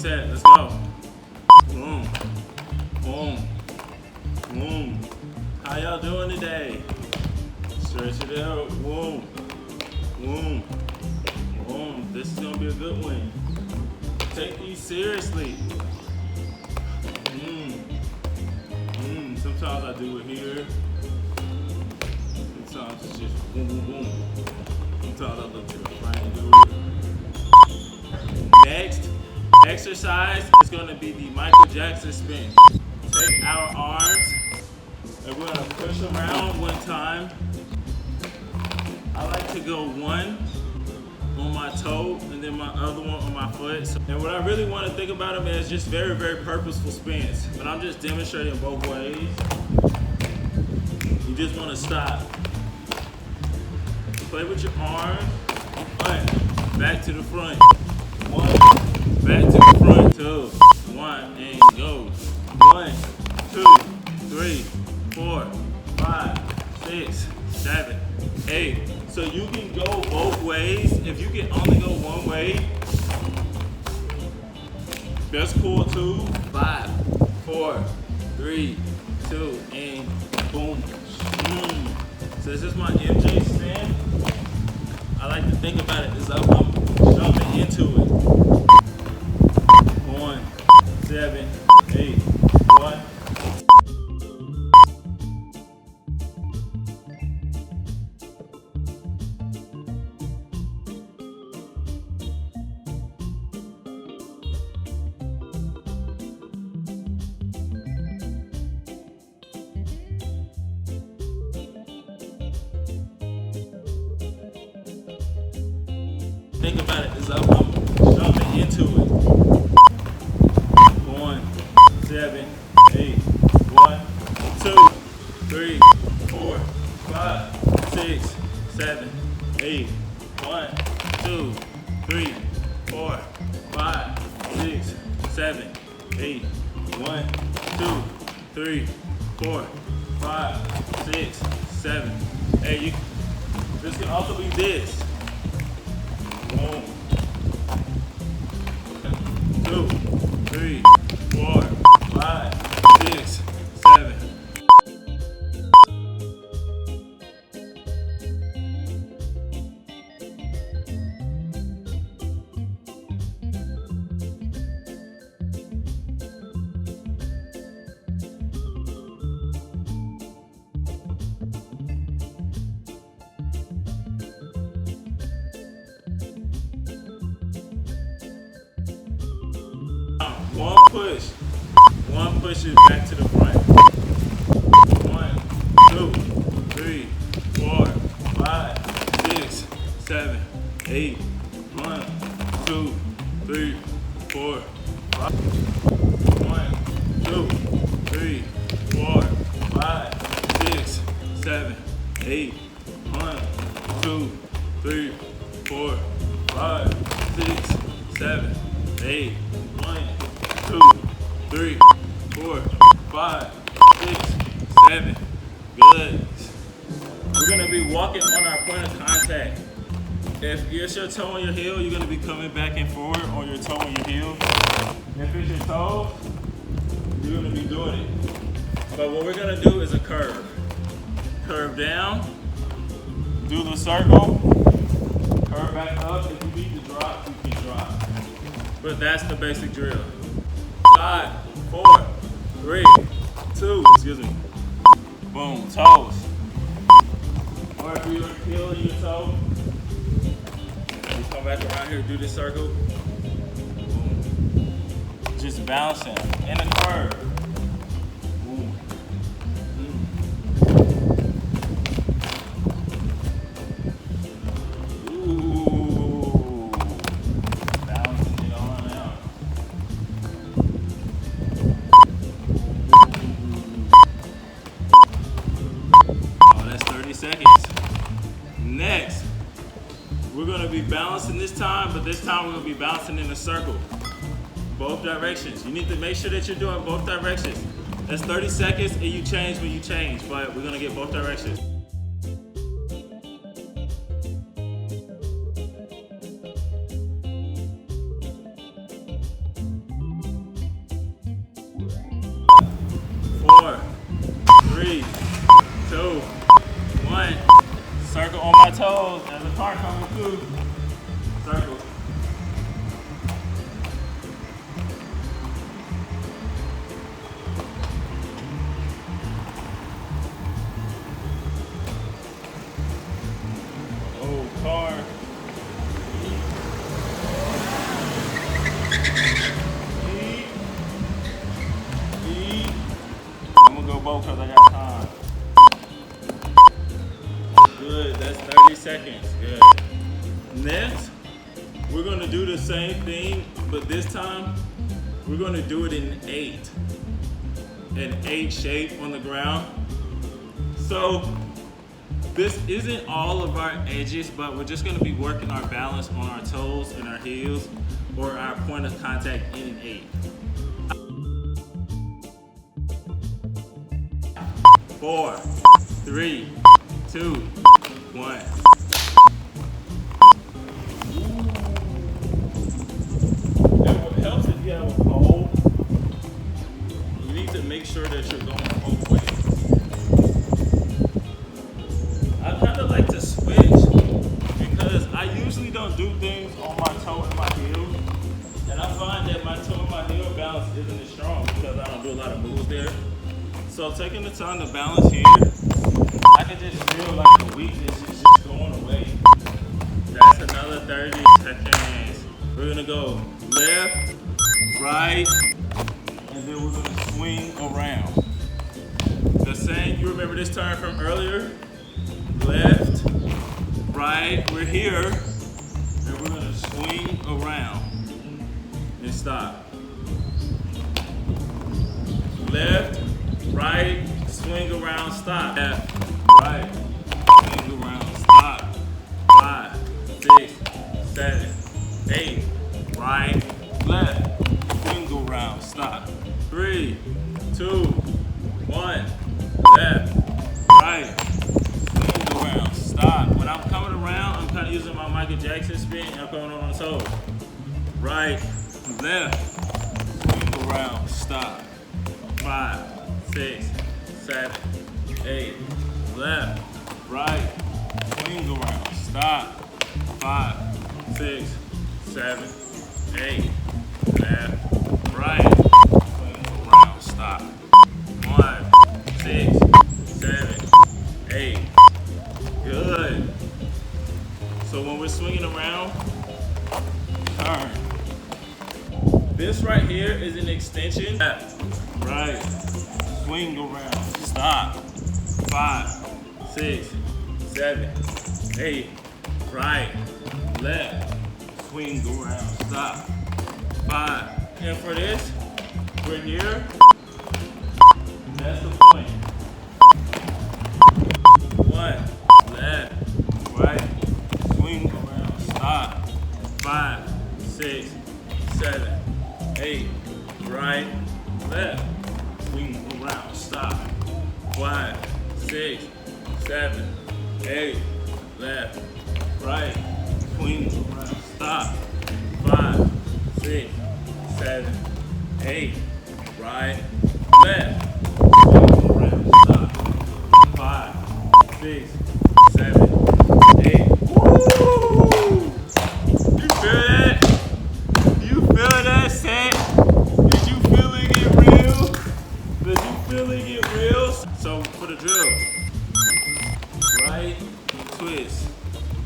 set, let's go. Boom, boom, boom. How y'all doing today? Stretch it out, boom, boom, boom. This is gonna be a good one. Take these seriously. Sometimes I do it here. Sometimes it's just boom, boom, boom. Sometimes I look to the front and do it. Next exercise is going to be the Michael Jackson spin. Take our arms and we're going to push around one time. I like to go one on my toe and then my other one on my foot. And what I really want to think about them is just very, very purposeful spins. But I'm just demonstrating both ways. You just want to stop. Play with your arm. One, back to the front. One, back to the front. Two, one, and go. 1, 2, 3, 4, 5, 6, 7, 8. So you can go both ways. If you can only go one way, that's cool too. 5, 4, 3, 2, and boom. So this is my MJ spin. I like to think about it as I'm jumping into it. 1, 7, 8, 1. Think about it as I'm jumping into it. 1, 7, 8, 1, 2, 3, 4, 5, 6, 7, 8, 1, 2, 3, 4, 5, 6, 7, 8, 1, 2, 3, 4, 5, 6, 7, 8. This can also be this. 1, 2, 3, 4, 5, 6, 7. One push is back to the front. 1, 2, 3, 4, 5, 6, 7, 8. 1, 2, 3, 4, 5. 1, 2, 3, 4, 5, 6, 7, 8. 1, 2, 3, 4, 5, 6, 7, 8. 1, 2, 3, 4, 5, 6, 7. Good. We're gonna be walking on our point of contact. If it's your toe on your heel, you're gonna be coming back and forward on your toe on your heel. If it's your toe, you're gonna be doing it. But what we're gonna do is a curve. Curve down, do the circle, curve back up. If you need to drop, you can drop. But that's the basic drill. 5, 4, 3, 2, excuse me. Boom, toes. Or if you're healing your toe, you come back around here, do this circle. Boom. Just bouncing in a curve. Boom. Ooh. Bouncing it on out. Oh, that's 30 seconds. Next, we're gonna be bouncing this time, but this time we're gonna be bouncing in a circle. Both directions. You need to make sure that you're doing both directions. That's 30 seconds and you change when you change, but we're gonna get both directions. Circle on my toes as a car coming through. Circle. Oh, car. I'm gonna go both because I got time. Good, that's 30 seconds. Good. Next, we're gonna do the same thing, but this time we're gonna do it in 8. An 8 shape on the ground. So this isn't all of our edges, but we're just gonna be working our balance on our toes and our heels, or our point of contact in an 8. 4, 3, 2, 1. And what helps if you have a pole, you need to make sure that you're going both ways. I kind of like to switch because I usually don't do things on my toe and my heel. And I find that my toe and my heel balance isn't as strong because I don't do a lot of moves there. So taking the time to balance here, I can just feel like the weakness is just going away. That's another 30 seconds. We're gonna go left, right, and then we're gonna swing around. The same, you remember this turn from earlier? Left, right, we're here, and we're gonna swing around and stop. Left, right, swing around, stop. Left, right, swing around, stop. 5, 6, 7, 8, right, left, swing around, stop. 3, 2, 1, left, right, swing around, stop. When I'm coming around, I'm kind of using my Michael Jackson spin, and I'm coming on the toes. Right, left, swing around, stop. 5, 6, 7, 8, left, right, swing around, stop. 5, 6, 7, 8, left, right, swing around, stop. 1, 6, 7, 8. Good. So when we're swinging around, turn. This right here is an extension. Left, right, swing around, stop. 5, 6, 7, 8, right, left, swing around, stop. 5. And for this, we're here. That's the point. 1, left, right, swing around, stop. 5, 6, 7, 8, right, left, swing around, stop. 5, 6, 7, 8, left, right, swing around, stop. 5, 6, 7, 8, right, left, swing around, stop. 5, 6, 7, 8. Woo! You feel that? You feel that set? Did you feeling it real? Did you feeling it real? So for the drill, right, twist,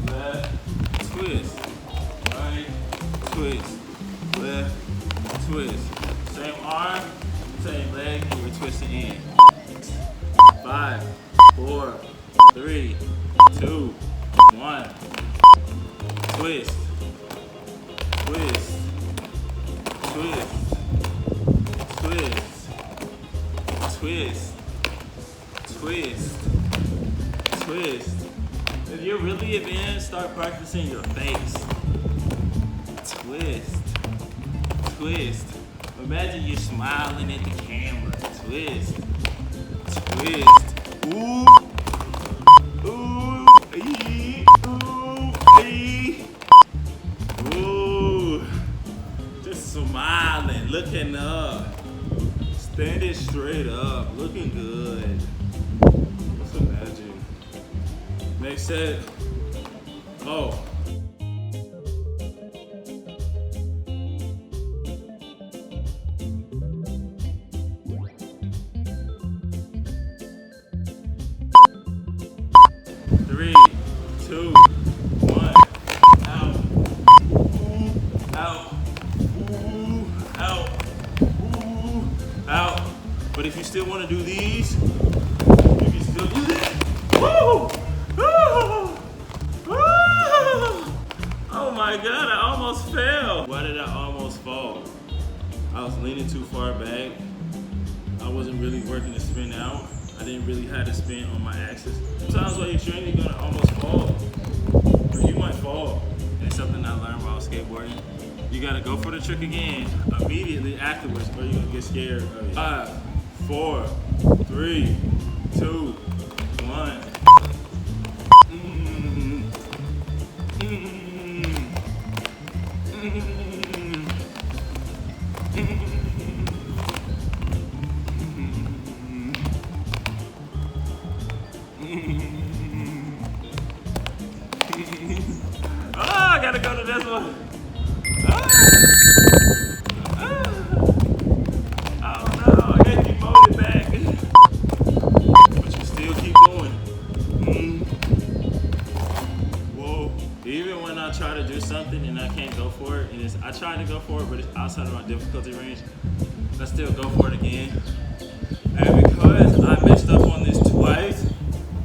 left, twist, right, twist, left, twist. Same arm, same leg, and we're twisting in. 5, 4, 3, 2, 1. Twist, twist, twist, twist, twist, twist, twist. If you're really advanced, start practicing your face. Twist, twist. Imagine you're smiling at the camera. Twist, twist. Ooh, ooh, ee, ooh, ee. Ooh. Just smiling, looking up. Standing straight up, looking good. Just imagine. Next set, oh. Three, two, one, out, ooh, out, ooh, out, ooh, out. But if you still want to do these, you can still do this. Woo! Woo! Woo! Oh my God, I almost fell. Why did I almost fall? I was leaning too far back. I wasn't really working to spin out. I didn't really have to spin on my axis. Sometimes while you're training, you're gonna almost fall. Or you might fall. That's something I learned while skateboarding. You gotta go for the trick again immediately afterwards, or you're gonna get scared of it. 5, 4, 3, 2, 1. Oh, I gotta go to this one. Oh no, I gotta keep moving back. But you still keep going. Whoa. Even when I try to do something and I can't go for it, and I try to go for it, but it's outside of my difficulty range, I still go for it again. And because I messed up on this twice,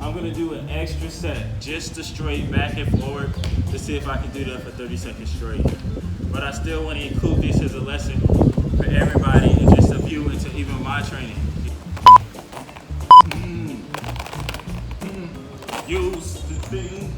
I'm gonna do an extra set, just to straight back and forward, to see if I can do that for 30 seconds straight. But I still want to include this as a lesson for everybody and just a view into even my training. Use the thing.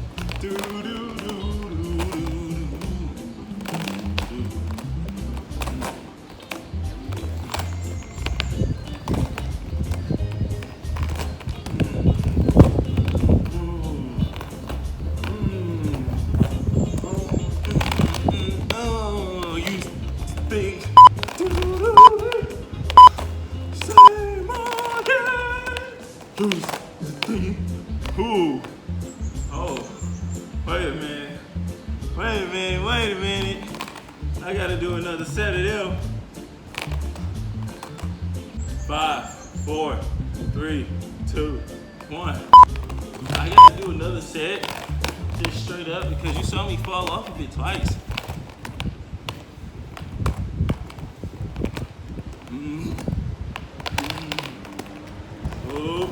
Ooh. Oh, wait a minute. Wait a minute. I gotta do another set of them. 5, 4, 3, 2, 1. I gotta do another set, just straight up, because you saw me fall off of it twice. Oh.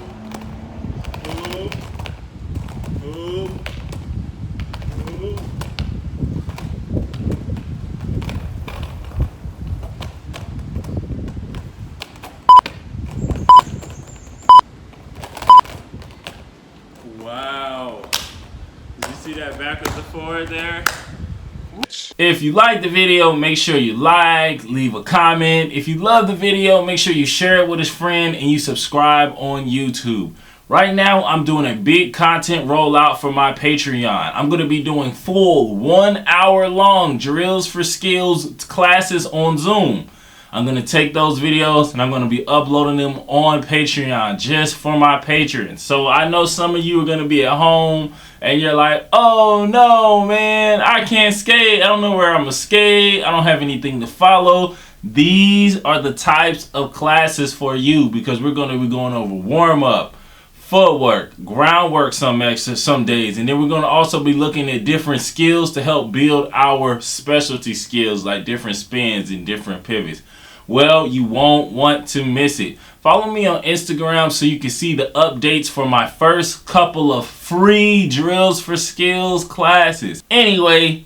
Wow. Did you see that backwards and forward there? If you like the video, make sure you like, leave a comment. If you love the video, make sure you share it with a friend and you subscribe on YouTube. Right now, I'm doing a big content rollout for my Patreon. I'm going to be doing full 1 hour long drills for skills classes on Zoom. I'm going to take those videos and I'm going to be uploading them on Patreon just for my patrons. So I know some of you are going to be at home and you're like, oh no, man, I can't skate. I don't know where I'm going to skate. I don't have anything to follow. These are the types of classes for you because we're going to be going over warm-up, footwork, groundwork some days, and then we're going to also be looking at different skills to help build our specialty skills like different spins and different pivots. Well, you won't want to miss it. Follow me on Instagram so you can see the updates for my first couple of free drills for skills classes. Anyway,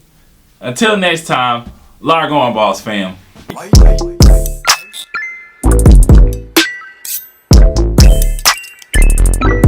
until next time, Largo on Balls fam.